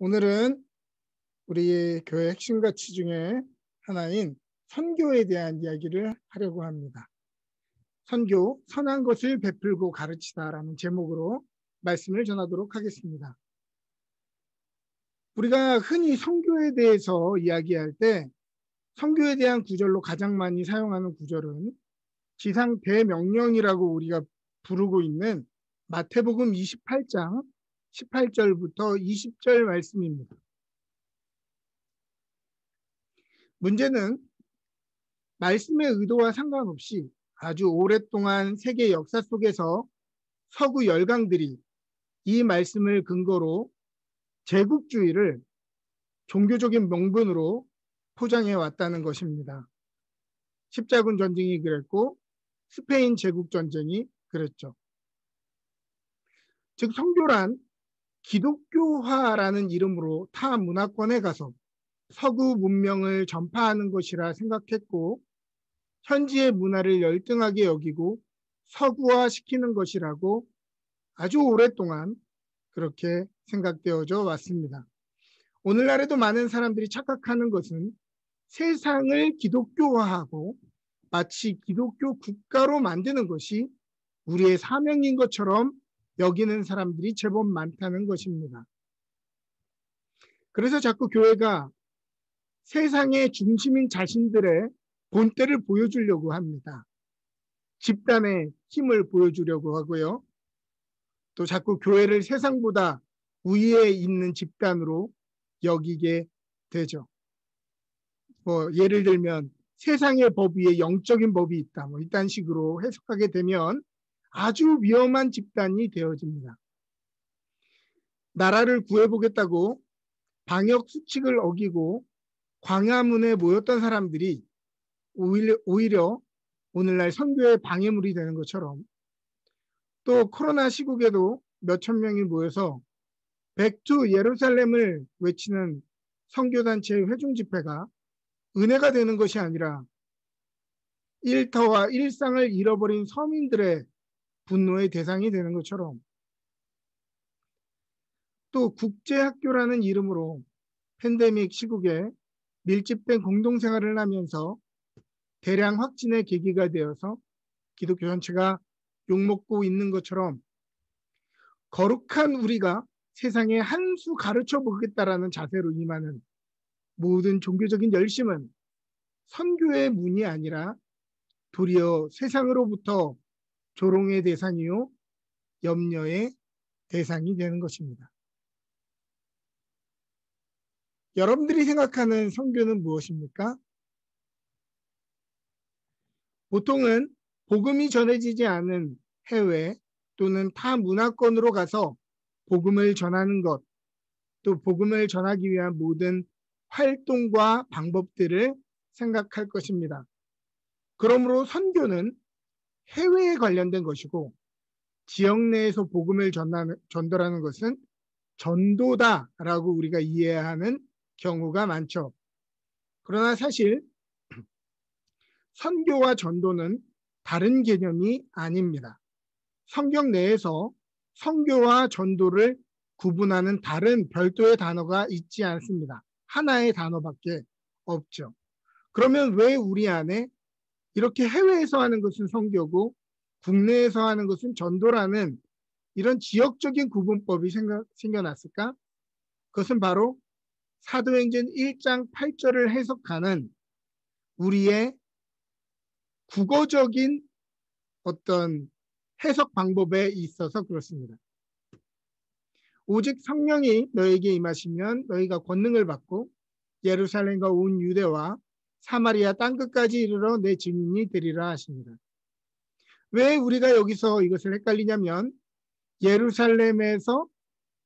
오늘은 우리 교회 핵심 가치 중에 하나인 선교에 대한 이야기를 하려고 합니다. 선교, 선한 것을 베풀고 가르치다라는 제목으로 말씀을 전하도록 하겠습니다. 우리가 흔히 선교에 대해서 이야기할 때 선교에 대한 구절로 가장 많이 사용하는 구절은 지상 대명령이라고 우리가 부르고 있는 마태복음 28장 18절부터 20절 말씀입니다. 문제는 말씀의 의도와 상관없이 아주 오랫동안 세계 역사 속에서 서구 열강들이 이 말씀을 근거로 제국주의를 종교적인 명분으로 포장해 왔다는 것입니다. 십자군 전쟁이 그랬고 스페인 제국 전쟁이 그랬죠. 즉 선교란 기독교화라는 이름으로 타 문화권에 가서 서구 문명을 전파하는 것이라 생각했고 현지의 문화를 열등하게 여기고 서구화시키는 것이라고 아주 오랫동안 그렇게 생각되어져 왔습니다. 오늘날에도 많은 사람들이 착각하는 것은 세상을 기독교화하고 마치 기독교 국가로 만드는 것이 우리의 사명인 것처럼 여기는 사람들이 제법 많다는 것입니다. 그래서 자꾸 교회가 세상의 중심인 자신들의 본때를 보여주려고 합니다. 집단의 힘을 보여주려고 하고요. 또 자꾸 교회를 세상보다 위에 있는 집단으로 여기게 되죠. 예를 들면 세상의 법 위에 영적인 법이 있다. 이딴 식으로 해석하게 되면 아주 위험한 집단이 되어집니다. 나라를 구해보겠다고 방역 수칙을 어기고 광야문에 모였던 사람들이 오히려 오늘날 선교의 방해물이 되는 것처럼 또 코로나 시국에도 몇천 명이 모여서 백투 예루살렘을 외치는 선교단체의 회중 집회가 은혜가 되는 것이 아니라 일터와 일상을 잃어버린 서민들의 분노의 대상이 되는 것처럼 또 국제학교라는 이름으로 팬데믹 시국에 밀집된 공동생활을 하면서 대량 확진의 계기가 되어서 기독교 전체가 욕먹고 있는 것처럼 거룩한 우리가 세상에 한 수 가르쳐 보겠다라는 자세로 임하는 모든 종교적인 열심은 선교의 문이 아니라 도리어 세상으로부터 조롱의 대상이요 염려의 대상이 되는 것입니다. 여러분들이 생각하는 선교는 무엇입니까? 보통은 복음이 전해지지 않은 해외 또는 타 문화권으로 가서 복음을 전하는 것, 또 복음을 전하기 위한 모든 활동과 방법들을 생각할 것입니다. 그러므로 선교는 해외에 관련된 것이고 지역 내에서 복음을 전달하는 것은 전도다라고 우리가 이해해야 하는 경우가 많죠. 그러나 사실 선교와 전도는 다른 개념이 아닙니다. 성경 내에서 선교와 전도를 구분하는 다른 별도의 단어가 있지 않습니다. 하나의 단어밖에 없죠. 그러면 왜 우리 안에 이렇게 해외에서 하는 것은 선교고 국내에서 하는 것은 전도라는 이런 지역적인 구분법이 생겨났을까? 그것은 바로 사도행전 1장 8절을 해석하는 우리의 국어적인 어떤 해석 방법에 있어서 그렇습니다. 오직 성령이 너에게 임하시면 너희가 권능을 받고 예루살렘과 온 유대와 사마리아 땅끝까지 이르러 내 증인이 되리라 하십니다. 왜 우리가 여기서 이것을 헷갈리냐면 예루살렘에서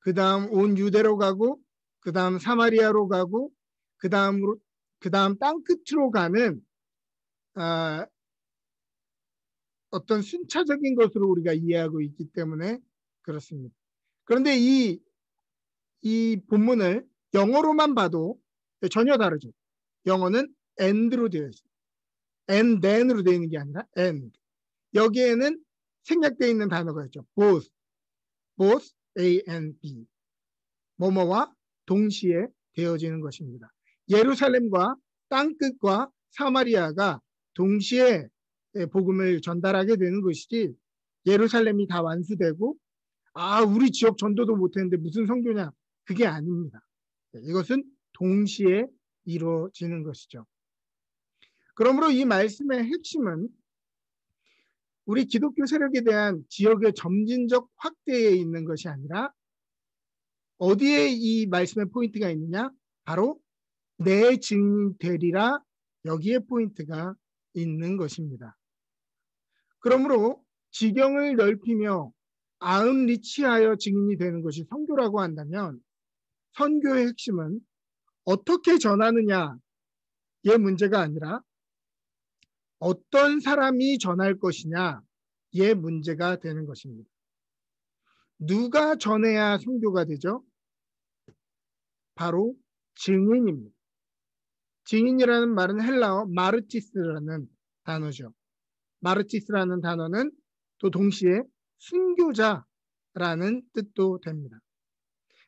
그 다음 온 유대로 가고 그 다음 사마리아로 가고 그 다음 땅끝으로 가는 어떤 순차적인 것으로 우리가 이해하고 있기 때문에 그렇습니다. 그런데 이 본문을 영어로만 봐도 전혀 다르죠. 영어는 and로 되어 있어요. and then으로 되어 있는 게 아니라 and. 여기에는 생략되어 있는 단어가 있죠. both, A and B. 뭐뭐와 동시에 되어지는 것입니다. 예루살렘과 땅끝과 사마리아가 동시에 복음을 전달하게 되는 것이지, 예루살렘이 다 완수되고 우리 지역 전도도 못했는데 무슨 선교냐, 그게 아닙니다. 이것은 동시에 이루어지는 것이죠. 그러므로 이 말씀의 핵심은 우리 기독교 세력에 대한 지역의 점진적 확대에 있는 것이 아니라, 어디에 이 말씀의 포인트가 있느냐? 바로 내 증인이 되리라, 여기에 포인트가 있는 것입니다. 그러므로 지경을 넓히며 아웃리치하여 증인이 되는 것이 선교라고 한다면, 선교의 핵심은 어떻게 전하느냐의 문제가 아니라 어떤 사람이 전할 것이냐의 문제가 되는 것입니다. 누가 전해야 선교가 되죠? 바로 증인입니다. 증인이라는 말은 헬라어 마르티스라는 단어죠. 마르티스라는 단어는 또 동시에 순교자라는 뜻도 됩니다.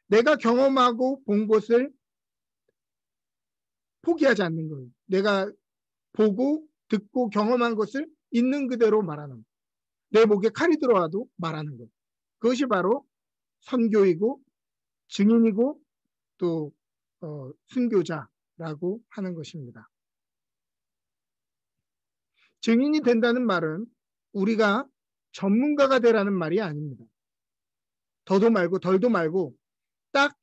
내가 경험하고 본 것을 포기하지 않는 거예요. 내가 보고 듣고 경험한 것을 있는 그대로 말하는 것. 내 목에 칼이 들어와도 말하는 것. 그것이 바로 선교이고 증인이고 또 순교자라고 하는 것입니다. 증인이 된다는 말은 우리가 전문가가 되라는 말이 아닙니다. 더도 말고 덜도 말고 딱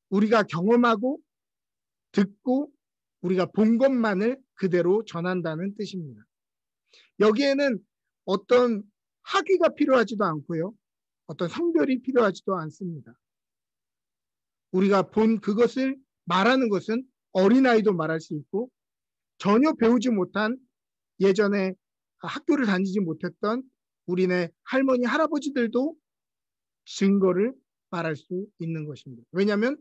우리가 경험하고 듣고 우리가 본 것만을 그대로 전한다는 뜻입니다. 여기에는 어떤 학위가 필요하지도 않고요, 어떤 성별이 필요하지도 않습니다. 우리가 본 그것을 말하는 것은 어린아이도 말할 수 있고, 전혀 배우지 못한, 예전에 학교를 다니지 못했던 우리네 할머니 할아버지들도 증거를 말할 수 있는 것입니다. 왜냐하면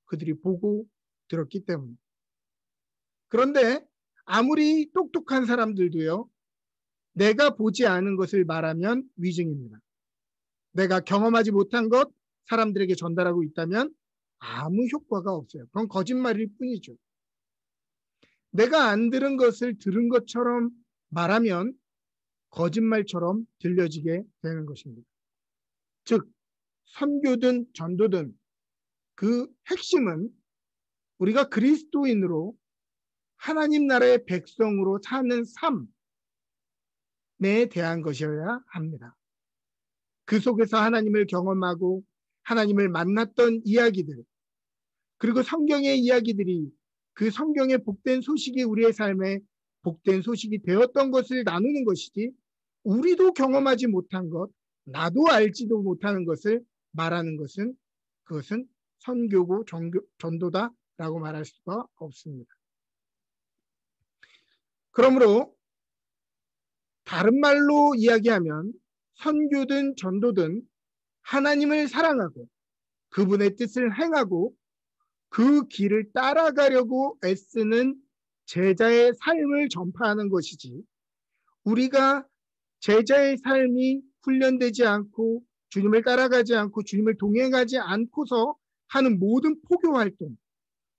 그들이 보고 들었기 때문에. 그런데 아무리 똑똑한 사람들도요, 내가 보지 않은 것을 말하면 위증입니다. 내가 경험하지 못한 것 사람들에게 전달하고 있다면 아무 효과가 없어요. 그건 거짓말일 뿐이죠. 내가 안 들은 것을 들은 것처럼 말하면 거짓말처럼 들려지게 되는 것입니다. 즉, 선교든 전도든 그 핵심은 우리가 그리스도인으로 하나님 나라의 백성으로 사는 삶에 대한 것이어야 합니다. 그 속에서 하나님을 경험하고 하나님을 만났던 이야기들, 그리고 성경의 이야기들이 그 성경의 복된 소식이 우리의 삶에 복된 소식이 되었던 것을 나누는 것이지, 우리도 경험하지 못한 것, 나도 알지도 못하는 것을 말하는 것은, 그것은 선교고 전도다라고 말할 수가 없습니다. 그러므로 다른 말로 이야기하면 선교든 전도든 하나님을 사랑하고 그분의 뜻을 행하고 그 길을 따라가려고 애쓰는 제자의 삶을 전파하는 것이지, 우리가 제자의 삶이 훈련되지 않고 주님을 따라가지 않고 주님을 동행하지 않고서 하는 모든 포교 활동,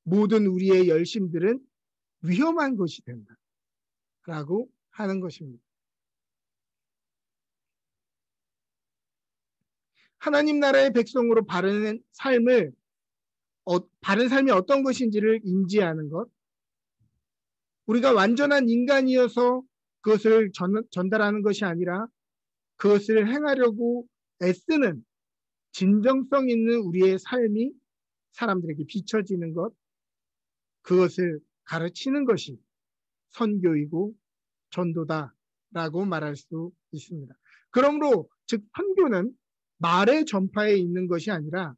모든 우리의 열심들은 위험한 것이 된다 라고 하는 것입니다. 하나님 나라의 백성으로 바른 삶이 어떤 것인지를 인지하는 것, 우리가 완전한 인간이어서 그것을 전달하는 것이 아니라 그것을 행하려고 애쓰는 진정성 있는 우리의 삶이 사람들에게 비춰지는 것, 그것을 가르치는 것이 선교이고 전도다라고 말할 수 있습니다. 그러므로 즉 선교는 말의 전파에 있는 것이 아니라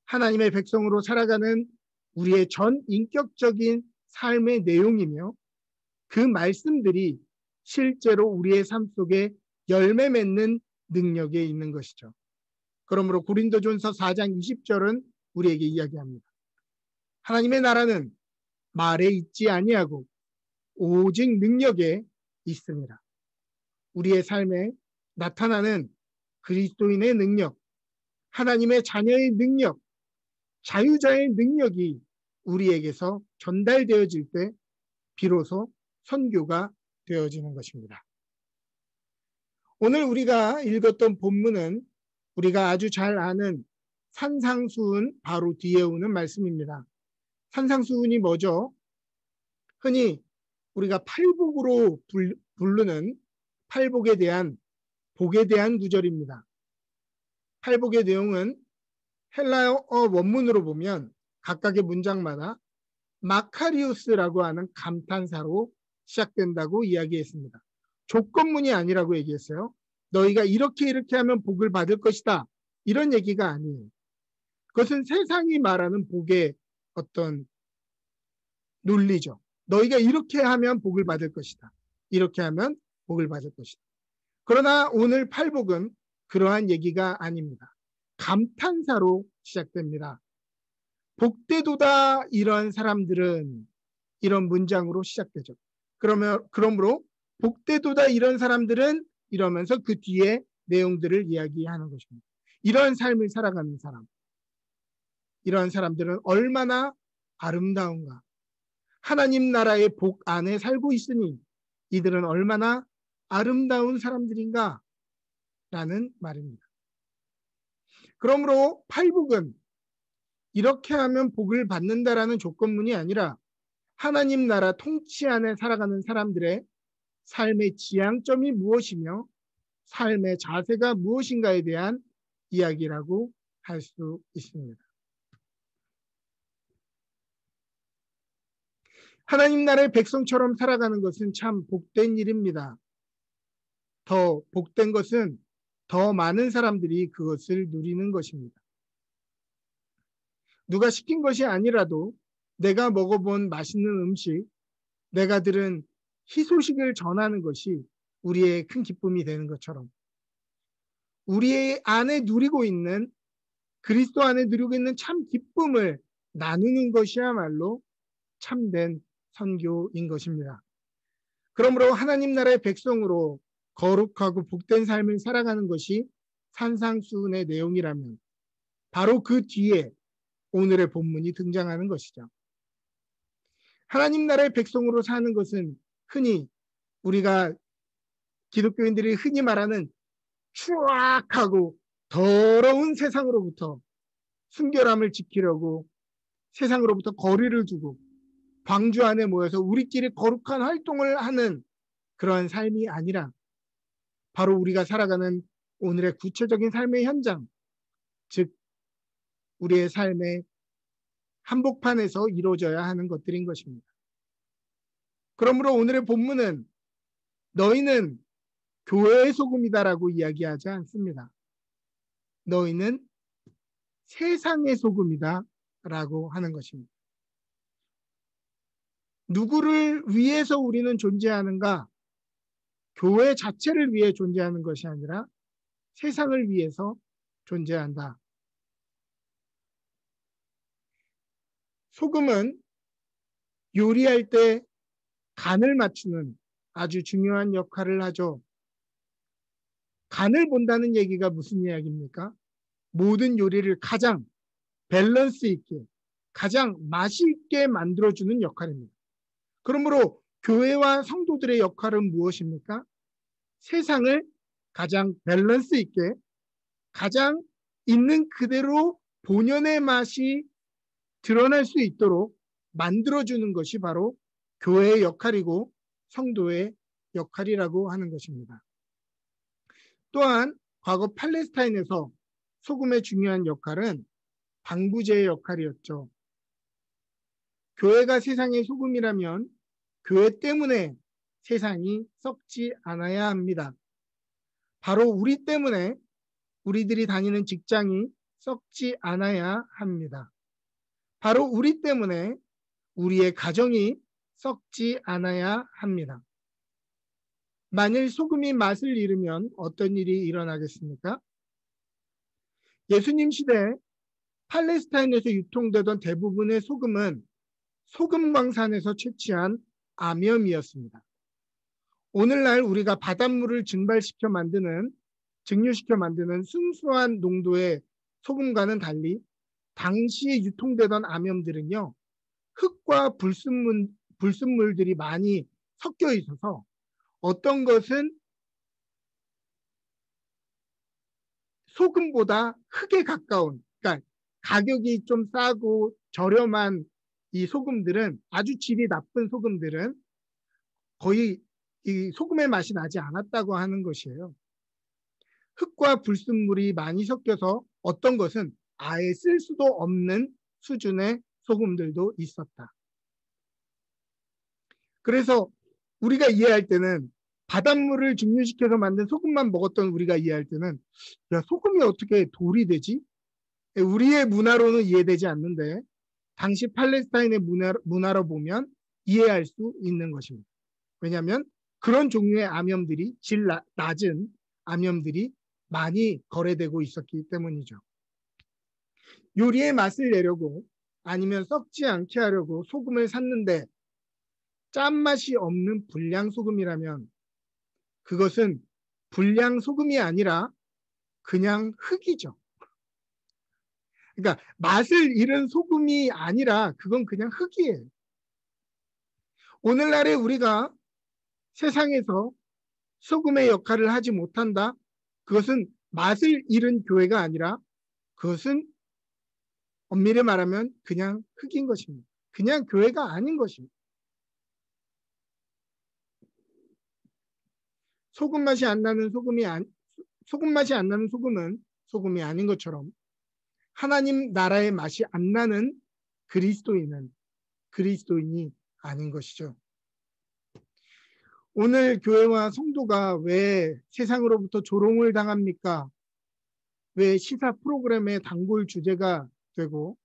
하나님의 백성으로 살아가는 우리의 전 인격적인 삶의 내용이며, 그 말씀들이 실제로 우리의 삶 속에 열매 맺는 능력에 있는 것이죠. 그러므로 고린도전서 4장 20절은 우리에게 이야기합니다. 하나님의 나라는 말에 있지 아니하고 오직 능력에 있습니다. 우리의 삶에 나타나는 그리스도인의 능력, 하나님의 자녀의 능력, 자유자의 능력이 우리에게서 전달되어질 때 비로소 선교가 되어지는 것입니다. 오늘 우리가 읽었던 본문은 우리가 아주 잘 아는 산상수훈 바로 뒤에 오는 말씀입니다. 산상수훈이 뭐죠? 흔히 우리가 팔복으로 부르는 팔복에 대한 복에 대한 구절입니다. 팔복의 내용은 헬라어 원문으로 보면 각각의 문장마다 마카리우스라고 하는 감탄사로 시작된다고 이야기했습니다. 조건문이 아니라고 얘기했어요. 너희가 이렇게 하면 복을 받을 것이다. 이런 얘기가 아니에요. 그것은 세상이 말하는 복의 어떤 논리죠. 너희가 이렇게 하면 복을 받을 것이다. 이렇게 하면 복을 받을 것이다. 그러나 오늘 팔복은 그러한 얘기가 아닙니다. 감탄사로 시작됩니다. 복되도다 이런 사람들은 이런 문장으로 시작되죠. 그러므로 복되도다 이런 사람들은 이러면서 그 뒤에 내용들을 이야기하는 것입니다. 이런 삶을 살아가는 사람, 이런 사람들은 얼마나 아름다운가. 하나님 나라의 복 안에 살고 있으니 이들은 얼마나 아름다운 사람들인가 라는 말입니다. 그러므로 팔복은 이렇게 하면 복을 받는다라는 조건문이 아니라 하나님 나라 통치 안에 살아가는 사람들의 삶의 지향점이 무엇이며 삶의 자세가 무엇인가에 대한 이야기라고 할 수 있습니다. 하나님 나라의 백성처럼 살아가는 것은 참 복된 일입니다. 더 복된 것은 더 많은 사람들이 그것을 누리는 것입니다. 누가 시킨 것이 아니라도 내가 먹어본 맛있는 음식, 내가 들은 희소식을 전하는 것이 우리의 큰 기쁨이 되는 것처럼 우리의 안에 누리고 있는 그리스도 안에 누리고 있는 참 기쁨을 나누는 것이야말로 참된 선교인 것입니다. 그러므로 하나님 나라의 백성으로 거룩하고 복된 삶을 살아가는 것이 산상수훈의 내용이라면 바로 그 뒤에 오늘의 본문이 등장하는 것이죠. 하나님 나라의 백성으로 사는 것은 흔히 우리가 기독교인들이 흔히 말하는 추악하고 더러운 세상으로부터 순결함을 지키려고 세상으로부터 거리를 두고 광주 안에 모여서 우리끼리 거룩한 활동을 하는 그런 삶이 아니라 바로 우리가 살아가는 오늘의 구체적인 삶의 현장, 즉 우리의 삶의 한복판에서 이루어져야 하는 것들인 것입니다. 그러므로 오늘의 본문은 너희는 교회의 소금이다라고 이야기하지 않습니다. 너희는 세상의 소금이다라고 하는 것입니다. 누구를 위해서 우리는 존재하는가? 교회 자체를 위해 존재하는 것이 아니라 세상을 위해서 존재한다. 소금은 요리할 때 간을 맞추는 아주 중요한 역할을 하죠. 간을 본다는 얘기가 무슨 이야기입니까? 모든 요리를 가장 밸런스 있게, 가장 맛이 있게 만들어주는 역할입니다. 그러므로 교회와 성도들의 역할은 무엇입니까? 세상을 가장 밸런스 있게, 가장 있는 그대로 본연의 맛이 드러날 수 있도록 만들어주는 것이 바로 교회의 역할이고 성도의 역할이라고 하는 것입니다. 또한 과거 팔레스타인에서 소금의 중요한 역할은 방부제의 역할이었죠. 교회가 세상의 소금이라면 교회 때문에 세상이 썩지 않아야 합니다. 바로 우리 때문에 우리들이 다니는 직장이 썩지 않아야 합니다. 바로 우리 때문에 우리의 가정이 썩지 않아야 합니다. 만일 소금이 맛을 잃으면 어떤 일이 일어나겠습니까? 예수님 시대 팔레스타인에서 유통되던 대부분의 소금은 소금광산에서 채취한 암염이었습니다. 오늘날 우리가 바닷물을 증발시켜 만드는, 증류시켜 만드는 순수한 농도의 소금과는 달리 당시에 유통되던 암염들은요, 흙과 불순물들이 많이 섞여 있어서 어떤 것은 소금보다 흙에 가까운, 그러니까 가격이 좀 싸고 저렴한 이 소금들은, 아주 질이 나쁜 소금들은 거의 이 소금의 맛이 나지 않았다고 하는 것이에요. 흙과 불순물이 많이 섞여서 어떤 것은 아예 쓸 수도 없는 수준의 소금들도 있었다. 그래서 우리가 이해할 때는 바닷물을 증류시켜서 만든 소금만 먹었던 우리가 이해할 때는, 야, 소금이 어떻게 돌이 되지? 우리의 문화로는 이해되지 않는데 당시 팔레스타인의 문화로 보면 이해할 수 있는 것입니다. 왜냐하면 그런 종류의 암염들이, 질 낮은 암염들이 많이 거래되고 있었기 때문이죠. 요리의 맛을 내려고 아니면 썩지 않게 하려고 소금을 샀는데 짠맛이 없는 불량소금이라면 그것은 불량소금이 아니라 그냥 흙이죠. 그러니까 맛을 잃은 소금이 아니라 그건 그냥 흙이에요. 오늘날에 우리가 세상에서 소금의 역할을 하지 못한다? 그것은 맛을 잃은 교회가 아니라 그것은 엄밀히 말하면 그냥 흙인 것입니다. 그냥 교회가 아닌 것입니다. 소금 맛이 안 나는 소금은 소금이 아닌 것처럼 하나님 나라의 맛이 안 나는 그리스도인은 그리스도인이 아닌 것이죠. 오늘 교회와 성도가 왜 세상으로부터 조롱을 당합니까? 왜 시사 프로그램의 단골 주제가 되고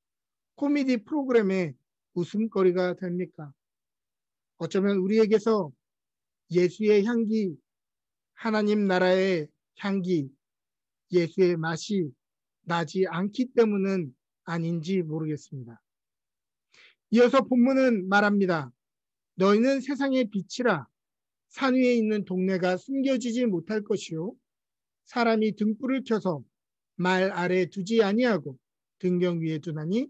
코미디 프로그램의 웃음거리가 됩니까? 어쩌면 우리에게서 예수의 향기, 하나님 나라의 향기, 예수의 맛이 나지 않기 때문은 아닌지 모르겠습니다. 이어서 본문은 말합니다. 너희는 세상의 빛이라. 산 위에 있는 동네가 숨겨지지 못할 것이요 사람이 등불을 켜서 말 아래 두지 아니하고 등경 위에 두나니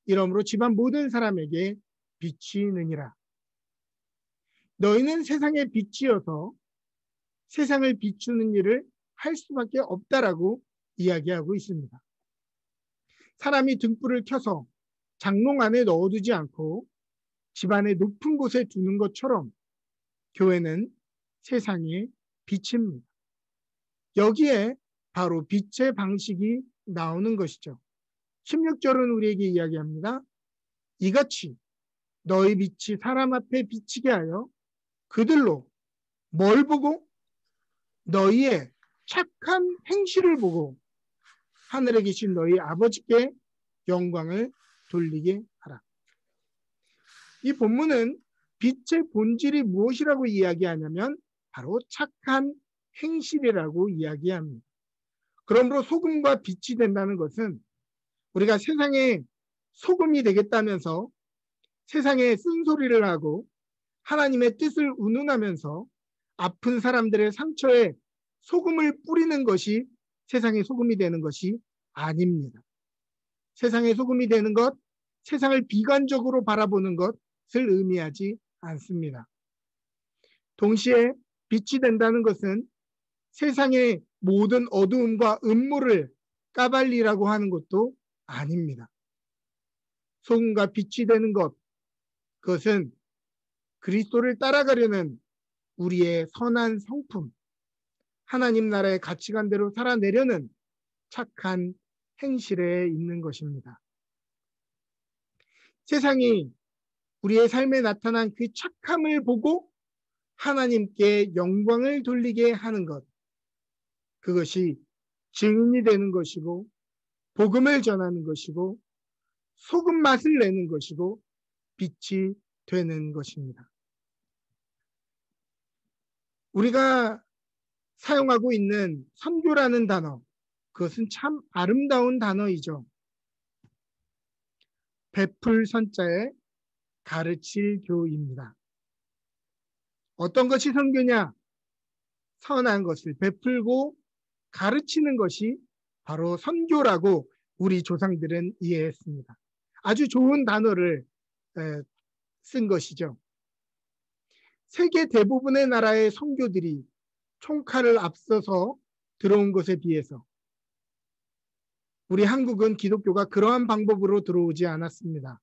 이러므로 집안 모든 사람에게 빛이 느니라. 너희는 세상의 빛이어서 세상을 비추는 일을 할 수밖에 없다라고 이야기하고 있습니다. 사람이 등불을 켜서 장롱 안에 넣어두지 않고 집안의 높은 곳에 두는 것처럼 교회는 세상의 빛입니다. 여기에 바로 빛의 방식이 나오는 것이죠. 16절은 우리에게 이야기합니다. 이같이 너희 빛이 사람 앞에 비치게 하여 그들로 뭘 보고? 너희의 착한 행실을 보고 하늘에 계신 너희 아버지께 영광을 돌리게 하라. 이 본문은 빛의 본질이 무엇이라고 이야기하냐면 바로 착한 행실이라고 이야기합니다. 그러므로 소금과 빛이 된다는 것은 우리가 세상에 소금이 되겠다면서 세상에 쓴소리를 하고 하나님의 뜻을 운운하면서 아픈 사람들의 상처에 소금을 뿌리는 것이 세상의 소금이 되는 것이 아닙니다. 세상의 소금이 되는 것, 세상을 비관적으로 바라보는 것을 의미하지 않습니다. 동시에 빛이 된다는 것은 세상의 모든 어두움과 음모를 까발리라고 하는 것도 아닙니다. 소금과 빛이 되는 것, 그것은 그리스도를 따라가려는 우리의 선한 성품, 하나님 나라의 가치관대로 살아내려는 착한 행실에 있는 것입니다. 세상이 우리의 삶에 나타난 그 착함을 보고 하나님께 영광을 돌리게 하는 것, 그것이 증인이 되는 것이고 복음을 전하는 것이고 소금 맛을 내는 것이고 빛이 되는 것입니다. 우리가 사용하고 있는 선교라는 단어, 그것은 참 아름다운 단어이죠. 베풀 선자에 가르칠 교입니다. 어떤 것이 선교냐? 선한 것을 베풀고 가르치는 것이 바로 선교라고 우리 조상들은 이해했습니다. 아주 좋은 단어를 쓴 것이죠. 세계 대부분의 나라의 선교들이 총칼을 앞서서 들어온 것에 비해서 우리 한국은 기독교가 그러한 방법으로 들어오지 않았습니다.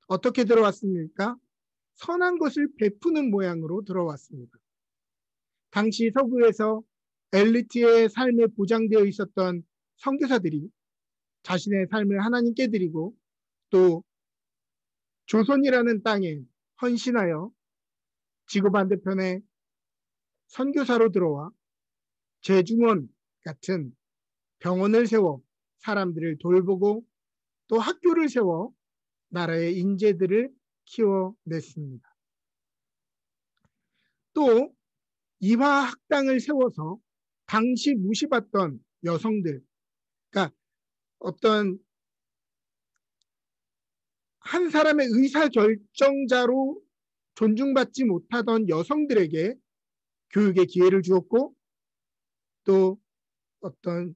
어떻게 들어왔습니까? 선한 것을 베푸는 모양으로 들어왔습니다. 당시 서구에서 엘리트의 삶에 보장되어 있었던 선교사들이 자신의 삶을 하나님께 드리고 또 조선이라는 땅에 헌신하여 지구 반대편에 선교사로 들어와 재중원 같은 병원을 세워 사람들을 돌보고 또 학교를 세워 나라의 인재들을 키워냈습니다. 또 이화학당을 세워서 당시 무시받던 여성들, 그러니까 어떤 한 사람의 의사결정자로 존중받지 못하던 여성들에게 교육의 기회를 주었고 또 어떤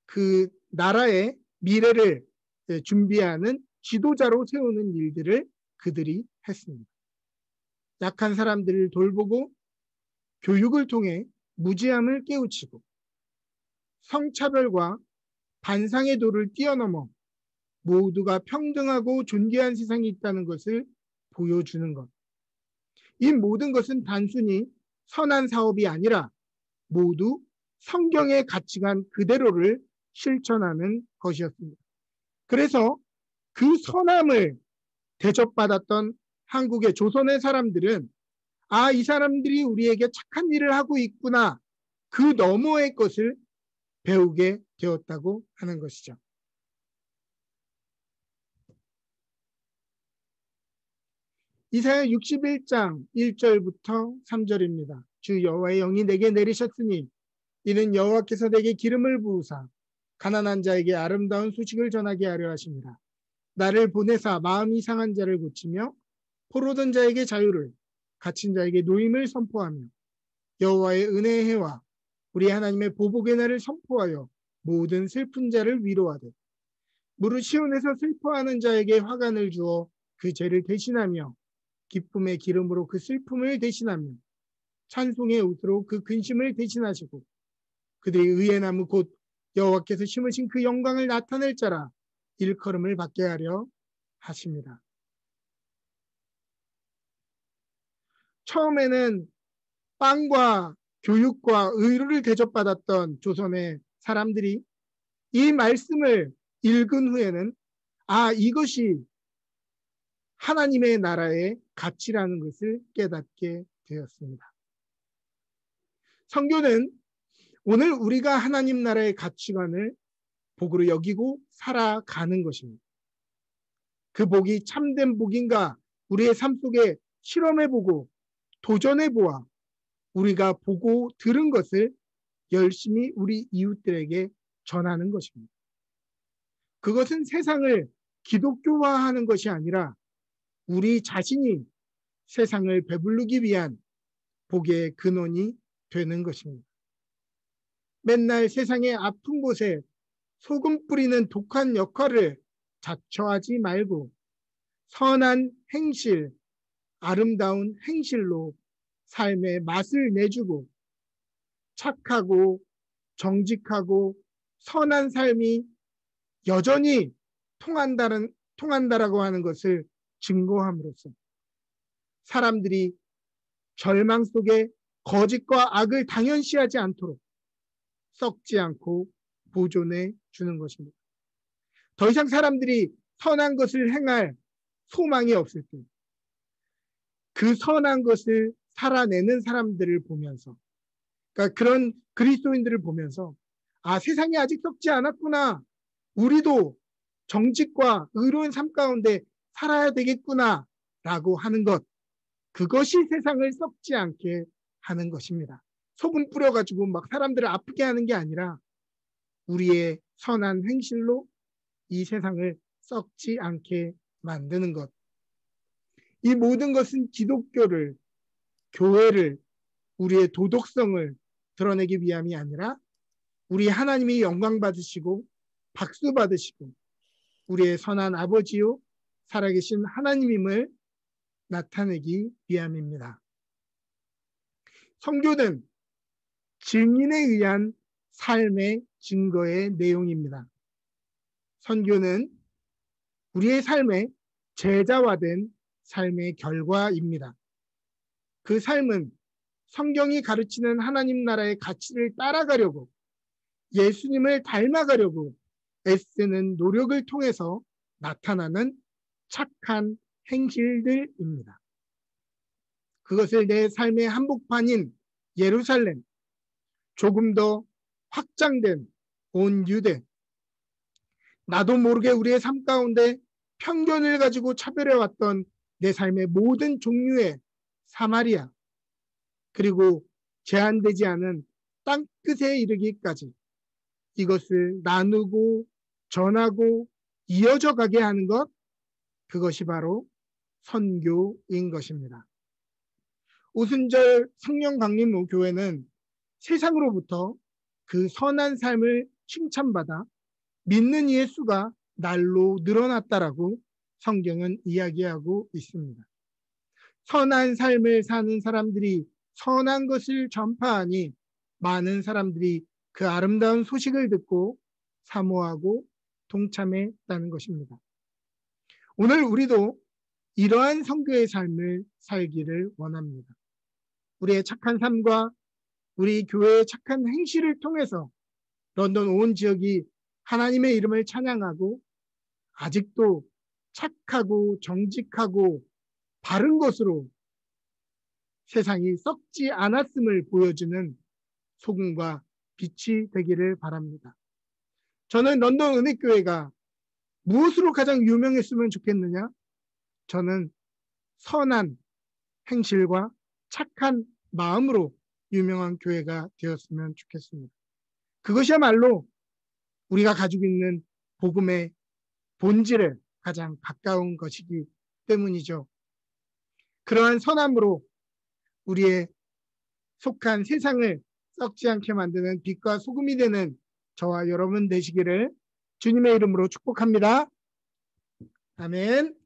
그 나라의 미래를 준비하는 지도자로 세우는 일들을 그들이 했습니다. 약한 사람들을 돌보고 교육을 통해 무지함을 깨우치고 성차별과 반상의 도를 뛰어넘어 모두가 평등하고 존귀한 세상이 있다는 것을 보여주는 것. 이 모든 것은 단순히 선한 사업이 아니라 모두 성경의 가치관 그대로를 실천하는 것이었습니다. 그래서 그 선함을 대접받았던 한국의 조선의 사람들은 이 사람들이 우리에게 착한 일을 하고 있구나. 그 너머의 것을 배우게 되었다고 하는 것이죠. 이사야 61장 1절부터 3절입니다. 주 여호와의 영이 내게 내리셨으니 이는 여호와께서 내게 기름을 부으사 가난한 자에게 아름다운 소식을 전하게 하려 하십니다. 나를 보내사 마음이 상한 자를 고치며 포로된 자에게 자유를 갇힌 자에게 노임을 선포하며 여호와의 은혜의 해와 우리 하나님의 보복의 날을 선포하여 모든 슬픈 자를 위로하되 무릇 시온에서 슬퍼하는 자에게 화관을 주어 그 죄를 대신하며 기쁨의 기름으로 그 슬픔을 대신하며 찬송의 옷으로 그 근심을 대신하시고 그들이 의의 나무 곧 여호와께서 심으신 그 영광을 나타낼 자라 일컬음을 받게 하려 하십니다. 처음에는 빵과 교육과 의료를 대접받았던 조선의 사람들이 이 말씀을 읽은 후에는 이것이 하나님의 나라의 가치라는 것을 깨닫게 되었습니다. 선교는 오늘 우리가 하나님 나라의 가치관을 복으로 여기고 살아가는 것입니다. 그 복이 참된 복인가 우리의 삶 속에 실험해보고 도전해보아 우리가 보고 들은 것을 열심히 우리 이웃들에게 전하는 것입니다. 그것은 세상을 기독교화하는 것이 아니라 우리 자신이 세상을 배부르기 위한 복의 근원이 되는 것입니다. 맨날 세상의 아픈 곳에 소금 뿌리는 독한 역할을 자처하지 말고 선한 행실, 아름다운 행실로 삶의 맛을 내주고 착하고 정직하고 선한 삶이 여전히 통한다라고 하는 것을 증거함으로써 사람들이 절망 속에 거짓과 악을 당연시하지 않도록 썩지 않고 보존해 주는 것입니다. 더 이상 사람들이 선한 것을 행할 소망이 없을 때 그 선한 것을 살아내는 사람들을 보면서 그러니까 그런 그리스도인들을 보면서 세상이 아직 썩지 않았구나. 우리도 정직과 의로운 삶 가운데 살아야 되겠구나 라고 하는 것, 그것이 세상을 썩지 않게 하는 것입니다. 소금 뿌려가지고 막 사람들을 아프게 하는 게 아니라 우리의 선한 행실로 이 세상을 썩지 않게 만드는 것. 이 모든 것은 기독교를, 교회를, 우리의 도덕성을 드러내기 위함이 아니라 우리 하나님이 영광 받으시고 박수 받으시고 우리의 선한 아버지요 살아계신 하나님임을 나타내기 위함입니다. 선교는 증인에 의한 삶의 증거의 내용입니다. 선교는 우리의 삶에 제자화된 삶의 결과입니다. 그 삶은 성경이 가르치는 하나님 나라의 가치를 따라가려고 예수님을 닮아가려고 애쓰는 노력을 통해서 나타나는 착한 행실들입니다. 그것을 내 삶의 한복판인 예루살렘, 조금 더 확장된 온 유대, 나도 모르게 우리의 삶 가운데 편견을 가지고 차별해왔던 내 삶의 모든 종류의 사마리아, 그리고 제한되지 않은 땅끝에 이르기까지 이것을 나누고 전하고 이어져 가게 하는 것, 그것이 바로 선교인 것입니다. 오순절 성령강림로 교회는 세상으로부터 그 선한 삶을 칭찬받아 믿는 이의 수가 날로 늘어났다라고 성경은 이야기하고 있습니다. 선한 삶을 사는 사람들이 선한 것을 전파하니 많은 사람들이 그 아름다운 소식을 듣고 사모하고 동참했다는 것입니다. 오늘 우리도 이러한 선교의 삶을 살기를 원합니다. 우리의 착한 삶과 우리 교회의 착한 행실을 통해서 런던 온 지역이 하나님의 이름을 찬양하고 아직도 착하고 정직하고 바른 것으로 세상이 썩지 않았음을 보여주는 소금과 빛이 되기를 바랍니다. 저는 런던 은혜교회가 무엇으로 가장 유명했으면 좋겠느냐? 저는 선한 행실과 착한 마음으로 유명한 교회가 되었으면 좋겠습니다. 그것이야말로 우리가 가지고 있는 복음의 본질에 가장 가까운 것이기 때문이죠. 그러한 선함으로 우리의 속한 세상을 썩지 않게 만드는 빛과 소금이 되는 저와 여러분 되시기를 주님의 이름으로 축복합니다. 아멘.